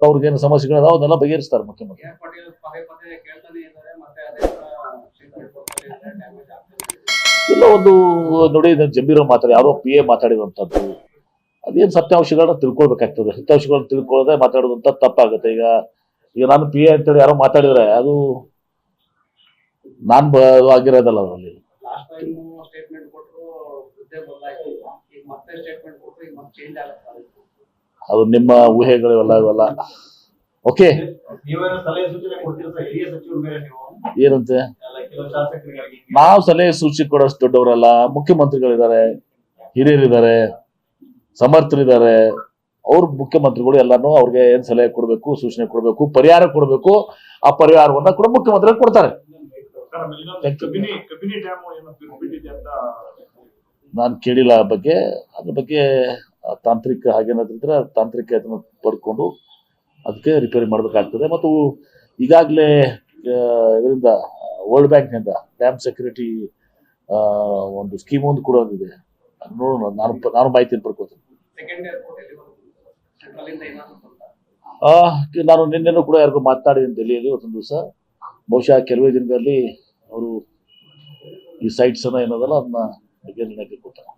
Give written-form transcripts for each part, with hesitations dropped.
ಅವ್ರಿಗೇನು ಸಮಸ್ಯೆಗಳಿದಾವೆ ಅವನ್ನೆಲ್ಲ ಬಗೆಹರಿಸ್ತಾರೆ ಮುಖ್ಯಮಂತ್ರಿ. ಇಲ್ಲ ಒಂದು ನೋಡಿ, ಜಂಬೀರ ಮಾತಾಡಿ ಯಾರೋ PA ಮಾತಾಡಿರುವಂಥದ್ದು ಅದೇನು ಸತ್ಯಾಂಶಗಳನ್ನ ತಿಳ್ಕೊಳ್ಬೇಕಾಗ್ತದೆ. ಸತ್ಯಾಂಶಗಳನ್ನ ತಿಳ್ಕೊಳ್ಳದೆ ಮಾತಾಡೋದಂತ ತಪ್ಪಾಗುತ್ತೆ. ಈಗ ನಾನು PA ಅಂತೇಳಿ ಯಾರೋ ಮಾತಾಡಿದ್ರೆ ಅದು ನಾನು ಆಗಿರೋದಲ್ಲ ಅದರಲ್ಲಿ. ಅದು ನಿಮ್ಮ ಊಹೆಗಳು ಇವೆಲ್ಲ. ಓಕೆ, ಏನಂತೆ ನಾವು ಸಲಹೆ ಸೂಚನೆ ಕೊಡೋಷ್ಟು ದೊಡ್ಡವರಲ್ಲ. ಮುಖ್ಯಮಂತ್ರಿಗಳಿದ್ದಾರೆ, ಹಿರಿಯರಿದ್ದಾರೆ, ಸಮರ್ಥರಿದ್ದಾರೆ. ಅವ್ರ ಮುಖ್ಯಮಂತ್ರಿಗಳು ಎಲ್ಲಾನು ಅವ್ರಿಗೆ ಏನ್ ಸಲಹೆ ಕೊಡಬೇಕು, ಸೂಚನೆ ಕೊಡಬೇಕು, ಪರಿಹಾರ ಕೊಡಬೇಕು. ಆ ಪರಿಹಾರವನ್ನ ಕೂಡ ಮುಖ್ಯಮಂತ್ರಿಗಳು ಕೊಡ್ತಾರೆ. ನಾನು ಕೇಳಿಲ್ಲ ಅದ್ರ ಬಗ್ಗೆ ತಾಂತ್ರಿಕ ಹಾಗೇನಾದ್ರೆ ತಾಂತ್ರಿಕ ಅದನ್ನು ಬರ್ಕೊಂಡು ಅದಕ್ಕೆ ರಿಪೇರಿ ಮಾಡಬೇಕಾಗ್ತದೆ. ಮತ್ತು ಈಗಾಗಲೇ ಇದರಿಂದ ವರ್ಲ್ಡ್ ಬ್ಯಾಂಕ್ನಿಂದ ಡ್ಯಾಮ್ ಸೆಕ್ಯೂರಿಟಿ ಒಂದು ಸ್ಕೀಮ್ ಒಂದು ಕೂಡ ಒಂದಿದೆ. ನೋಡೋಣ, ನಾನು ಮಾಹಿತಿ ಪಡ್ಕೋತೀನಿ. ನಾನು ನಿನ್ನೆನೂ ಕೂಡ ಯಾರಿಗೂ ಮಾತಾಡಿದ್ದೀನಿ ಡೆಲ್ಲಿಯಲ್ಲಿ ಇವತ್ತೊಂದು ದಿವಸ. ಬಹುಶಃ ಕೆಲವೇ ದಿನದಲ್ಲಿ ಅವರು ಈ ಸೈಟ್ಸ್ ಅನ್ನ ಏನದಲ್ಲ ಅದನ್ನ ಬಗ್ಗೆ ನಿರ್ಣಯಕ್ಕೆ ಕೊಡ್ತಾರೆ.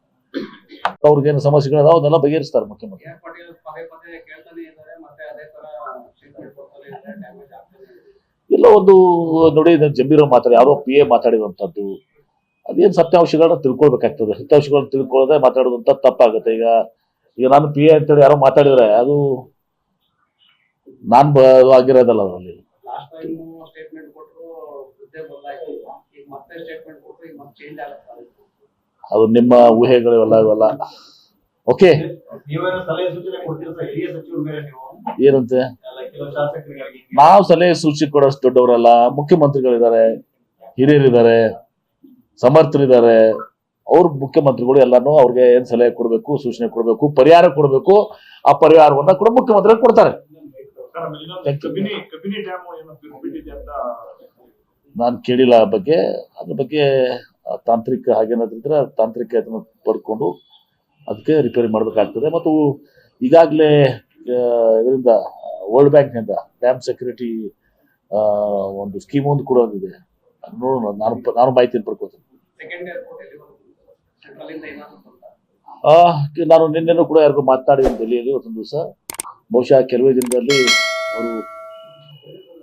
ಅವ್ರಿಗೇನು ಸಮಸ್ಯೆಗಳಿದಾವೆ ಅವನ್ನೆಲ್ಲ ಬಗೆಹರಿಸ್ತಾರೆ ಮುಖ್ಯಮಂತ್ರಿ. ಇಲ್ಲ ಒಂದು ನೋಡಿ, ಜಂಬೀರ ಮಾತಾಡಿ ಯಾರೋ PA ಮಾತಾಡಿರುವಂಥದ್ದು ಅದೇನು ಸತ್ಯಾಂಶಗಳನ್ನ ತಿಳ್ಕೊಳ್ಬೇಕಾಗ್ತದೆ. ಸತ್ಯಾಂಶಗಳನ್ನ ತಿಳ್ಕೊಳ್ಳದೆ ಮಾತಾಡೋದಂತ ತಪ್ಪಾಗುತ್ತೆ. ಈಗ ನಾನು PA ಅಂತೇಳಿ ಯಾರೋ ಮಾತಾಡಿದ್ರೆ ಅದು ನಾನು ಆಗಿರೋದಲ್ಲ ಅದರಲ್ಲಿ. ಅದು ನಿಮ್ಮ ಊಹೆಗಳು ಇವೆಲ್ಲ. ಓಕೆ, ಏನಂತೆ ನಾವು ಸಲಹೆ ಸೂಚನೆ ಕೊಡೋಷ್ಟು ದೊಡ್ಡವರಲ್ಲ. ಮುಖ್ಯಮಂತ್ರಿಗಳಿದ್ದಾರೆ, ಹಿರಿಯರಿದ್ದಾರೆ, ಸಮರ್ಥರಿದ್ದಾರೆ. ಅವ್ರ ಮುಖ್ಯಮಂತ್ರಿಗಳು ಎಲ್ಲಾನು ಅವ್ರಿಗೆ ಏನ್ ಸಲಹೆ ಕೊಡಬೇಕು, ಸೂಚನೆ ಕೊಡಬೇಕು, ಪರಿಹಾರ ಕೊಡಬೇಕು. ಆ ಪರಿಹಾರವನ್ನ ಕೂಡ ಮುಖ್ಯಮಂತ್ರಿಗಳು ಕೊಡ್ತಾರೆ. ನಾನು ಕೇಳಿಲ್ಲ ಅದ್ರ ಬಗ್ಗೆ ತಾಂತ್ರಿಕ ಹಾಗೇನಾದ್ರೆ ತಾಂತ್ರಿಕ ಅದನ್ನು ಬರ್ಕೊಂಡು ಅದಕ್ಕೆ ರಿಪೇರಿ ಮಾಡಬೇಕಾಗ್ತದೆ. ಮತ್ತು ಈಗಾಗಲೇ ಇದರಿಂದ ವರ್ಲ್ಡ್ ಬ್ಯಾಂಕ್ನಿಂದ ಡ್ಯಾಮ್ ಸೆಕ್ಯೂರಿಟಿ ಒಂದು ಸ್ಕೀಮ್ ಒಂದು ಕೂಡ ಒಂದಿದೆ. ನೋಡೋಣ, ನಾನು ಮಾಹಿತಿ ಪಡ್ಕೋತೀನಿ. ನಾನು ನಿನ್ನೆನೂ ಕೂಡ ಯಾರಿಗೂ ಮಾತಾಡಿದ್ದೀನಿ ಡೆಲ್ಲಿಯಲ್ಲಿ ಇವತ್ತೊಂದು ದಿವಸ. ಬಹುಶಃ ಕೆಲವೇ ದಿನದಲ್ಲಿ ಅವರು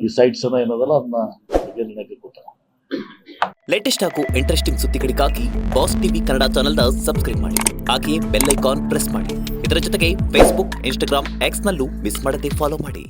ಈ ಸೈಟ್ಸ್ ಅನ್ನ ಏನದಲ್ಲ ಅದನ್ನ ಬಗ್ಗೆ ನಿರ್ಣಯಕ್ಕೆ ಕೊಡ್ತಾರೆ. ಲೇಟೆಸ್ಟ್ ಹಾಗೂ ಇಂಟ್ರೆಸ್ಟಿಂಗ್ ಸುದ್ದಿಗಳಿಗಾಗಿ ಬಾಸ್ ಟಿವಿ ಕನ್ನಡ ಚಾನೆಲ್ನ ಸಬ್ಸ್ಕ್ರೈಬ್ ಮಾಡಿ. ಹಾಗೆಯೇ ಬೆಲ್ ಐಕಾನ್ ಪ್ರೆಸ್ ಮಾಡಿ. ಇದರ ಜೊತೆಗೆ ಫೇಸ್ಬುಕ್, ಇನ್ಸ್ಟಾಗ್ರಾಮ್, ಎಕ್ಸ್ ನಲ್ಲೂ ಮಿಸ್ ಮಾಡದೆ ಫಾಲೋ ಮಾಡಿ.